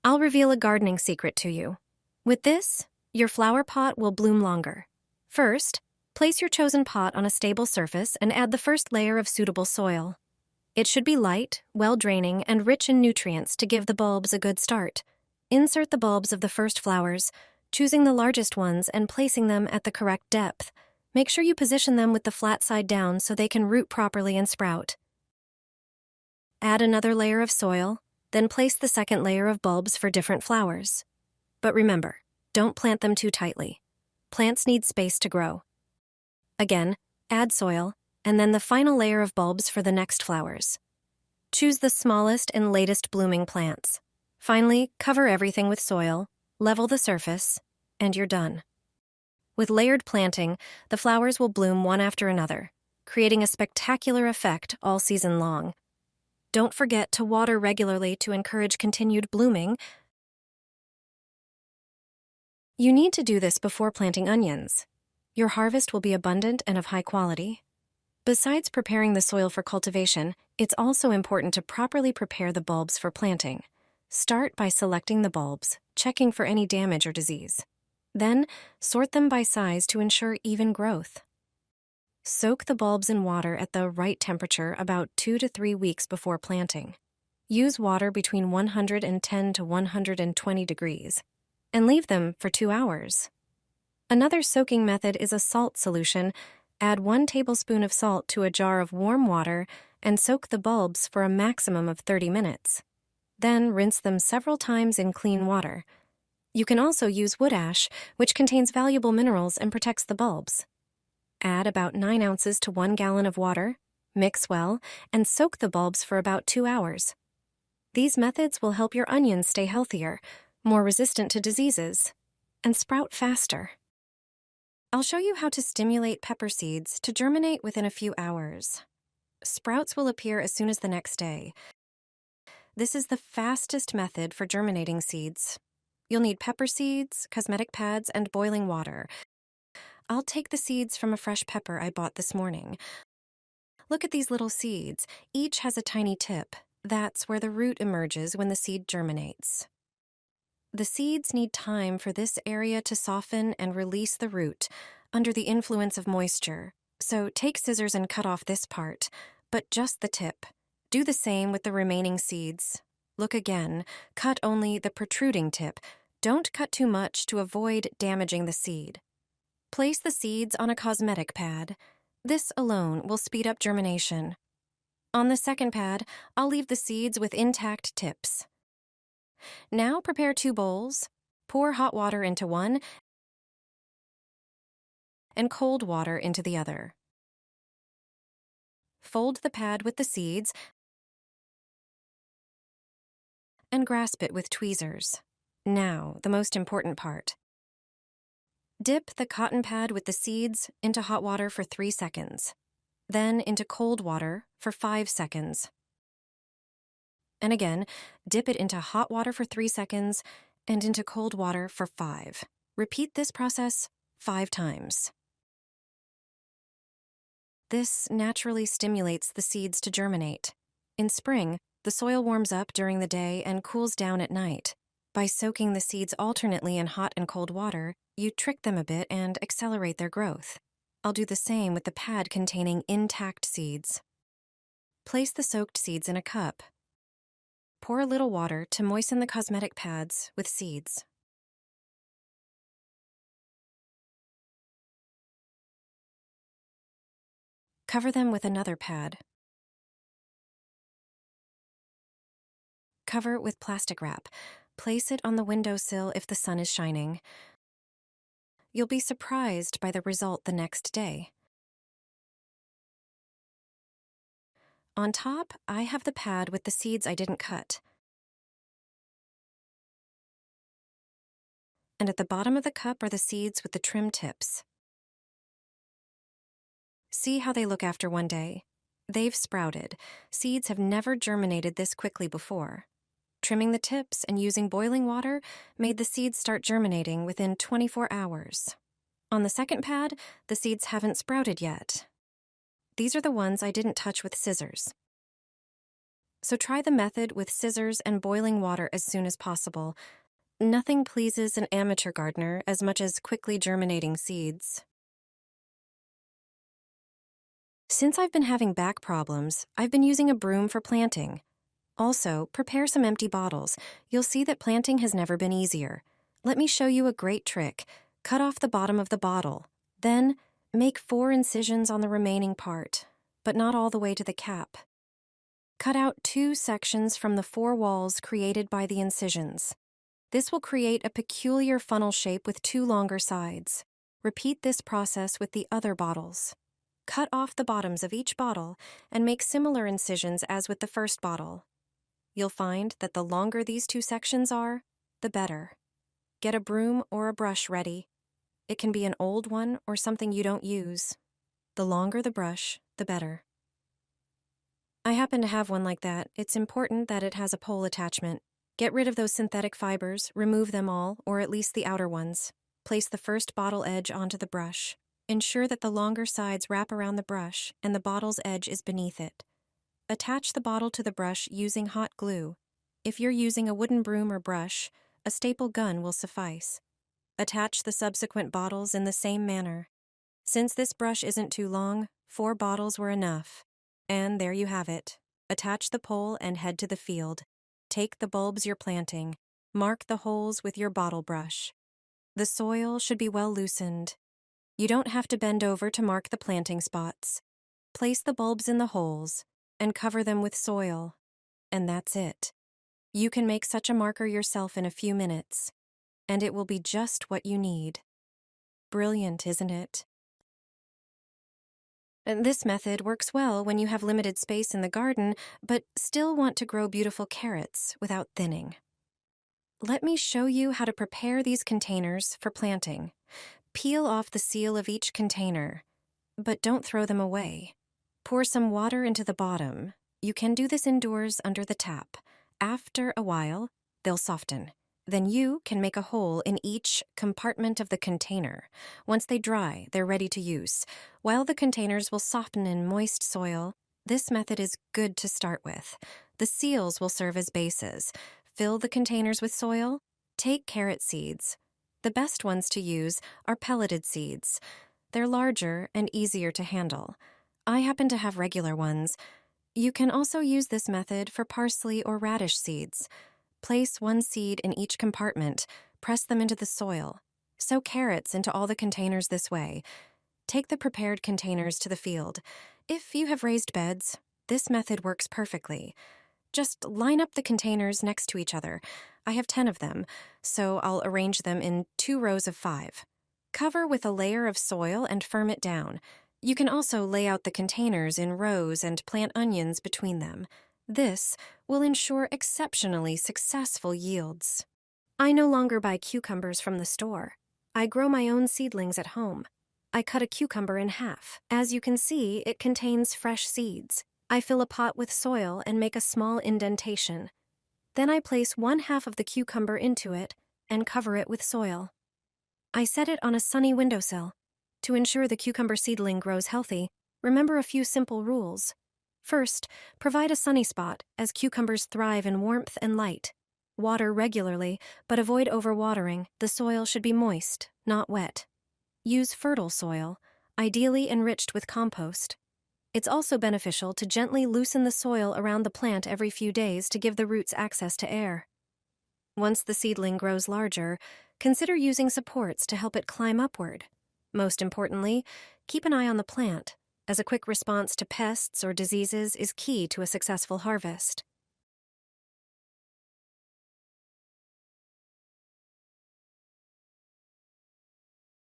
I'll reveal a gardening secret to you. With this, your flower pot will bloom longer. First, place your chosen pot on a stable surface and add the first layer of suitable soil. It should be light, well-draining, and rich in nutrients to give the bulbs a good start. Insert the bulbs of the first flowers, choosing the largest ones and placing them at the correct depth. Make sure you position them with the flat side down so they can root properly and sprout. Add another layer of soil, then place the second layer of bulbs for different flowers. But remember, don't plant them too tightly. Plants need space to grow. Again, add soil, and then the final layer of bulbs for the next flowers. Choose the smallest and latest blooming plants. Finally, cover everything with soil, level the surface, and you're done. With layered planting, the flowers will bloom one after another, creating a spectacular effect all season long. Don't forget to water regularly to encourage continued blooming. You need to do this before planting onions. Your harvest will be abundant and of high quality. Besides preparing the soil for cultivation, it's also important to properly prepare the bulbs for planting. Start by selecting the bulbs, checking for any damage or disease. Then, sort them by size to ensure even growth. Soak the bulbs in water at the right temperature about 2 to 3 weeks before planting. Use water between 110 to 120 degrees, and leave them for 2 hours. Another soaking method is a salt solution. Add 1 tablespoon of salt to a jar of warm water and soak the bulbs for a maximum of 30 minutes. Then rinse them several times in clean water. You can also use wood ash, which contains valuable minerals and protects the bulbs. Add about 9 ounces to 1 gallon of water, mix well, and soak the bulbs for about 2 hours. These methods will help your onions stay healthier, more resistant to diseases, and sprout faster. I'll show you how to stimulate pepper seeds to germinate within a few hours. Sprouts will appear as soon as the next day. This is the fastest method for germinating seeds. You'll need pepper seeds, cosmetic pads, and boiling water. I'll take the seeds from a fresh pepper I bought this morning. Look at these little seeds. Each has a tiny tip. That's where the root emerges when the seed germinates. The seeds need time for this area to soften and release the root under the influence of moisture. So take scissors and cut off this part, but just the tip. Do the same with the remaining seeds. Look again. Cut only the protruding tip. Don't cut too much to avoid damaging the seed. Place the seeds on a cosmetic pad. This alone will speed up germination. On the second pad, I'll leave the seeds with intact tips. Now prepare 2 bowls. Pour hot water into one and cold water into the other. Fold the pad with the seeds and grasp it with tweezers. Now, the most important part. Dip the cotton pad with the seeds into hot water for 3 seconds, then into cold water for 5 seconds. And again, dip it into hot water for 3 seconds and into cold water for 5. Repeat this process 5 times. This naturally stimulates the seeds to germinate. In spring, the soil warms up during the day and cools down at night. By soaking the seeds alternately in hot and cold water, you trick them a bit and accelerate their growth. I'll do the same with the pad containing intact seeds. Place the soaked seeds in a cup. Pour a little water to moisten the cosmetic pads with seeds. Cover them with another pad. Cover with plastic wrap. Place it on the windowsill if the sun is shining. You'll be surprised by the result the next day. On top, I have the pad with the seeds I didn't cut. And at the bottom of the cup are the seeds with the trim tips. See how they look after one day. They've sprouted. Seeds have never germinated this quickly before. Trimming the tips and using boiling water made the seeds start germinating within 24 hours. On the second pad, the seeds haven't sprouted yet. These are the ones I didn't touch with scissors. So try the method with scissors and boiling water as soon as possible. Nothing pleases an amateur gardener as much as quickly germinating seeds. Since I've been having back problems, I've been using a broom for planting. Also, prepare some empty bottles. You'll see that planting has never been easier. Let me show you a great trick. Cut off the bottom of the bottle. Then, make 4 incisions on the remaining part, but not all the way to the cap. Cut out 2 sections from the 4 walls created by the incisions. This will create a peculiar funnel shape with 2 longer sides. Repeat this process with the other bottles. Cut off the bottoms of each bottle and make similar incisions as with the first bottle. You'll find that the longer these 2 sections are, the better. Get a broom or a brush ready. It can be an old one or something you don't use. The longer the brush, the better. I happen to have one like that. It's important that it has a pole attachment. Get rid of those synthetic fibers, remove them all, or at least the outer ones. Place the first bottle edge onto the brush. Ensure that the longer sides wrap around the brush and the bottle's edge is beneath it. Attach the bottle to the brush using hot glue. If you're using a wooden broom or brush, a staple gun will suffice. Attach the subsequent bottles in the same manner. Since this brush isn't too long, 4 bottles were enough. And there you have it. Attach the pole and head to the field. Take the bulbs you're planting. Mark the holes with your bottle brush. The soil should be well loosened. You don't have to bend over to mark the planting spots. Place the bulbs in the holes and cover them with soil. And that's it. You can make such a marker yourself in a few minutes, and it will be just what you need. Brilliant, isn't it? And this method works well when you have limited space in the garden, but still want to grow beautiful carrots without thinning. Let me show you how to prepare these containers for planting. Peel off the seal of each container, but don't throw them away. Pour some water into the bottom. You can do this indoors under the tap. After a while, they'll soften. Then you can make a hole in each compartment of the container. Once they dry, they're ready to use. While the containers will soften in moist soil, this method is good to start with. The seals will serve as bases. Fill the containers with soil. Take carrot seeds. The best ones to use are pelleted seeds. They're larger and easier to handle. I happen to have regular ones. You can also use this method for parsley or radish seeds. Place 1 seed in each compartment. Press them into the soil. Sow carrots into all the containers this way. Take the prepared containers to the field. If you have raised beds, this method works perfectly. Just line up the containers next to each other. I have 10 of them, so I'll arrange them in 2 rows of 5. Cover with a layer of soil and firm it down. You can also lay out the containers in rows and plant onions between them. This will ensure exceptionally successful yields. I no longer buy cucumbers from the store. I grow my own seedlings at home. I cut a cucumber in half. As you can see, it contains fresh seeds. I fill a pot with soil and make a small indentation. Then I place 1/2 of the cucumber into it and cover it with soil. I set it on a sunny windowsill. To ensure the cucumber seedling grows healthy, remember a few simple rules. First, provide a sunny spot, as cucumbers thrive in warmth and light. Water regularly, but avoid overwatering. The soil should be moist, not wet. Use fertile soil, ideally enriched with compost. It's also beneficial to gently loosen the soil around the plant every few days to give the roots access to air. Once the seedling grows larger, consider using supports to help it climb upward. Most importantly, keep an eye on the plant, as a quick response to pests or diseases is key to a successful harvest.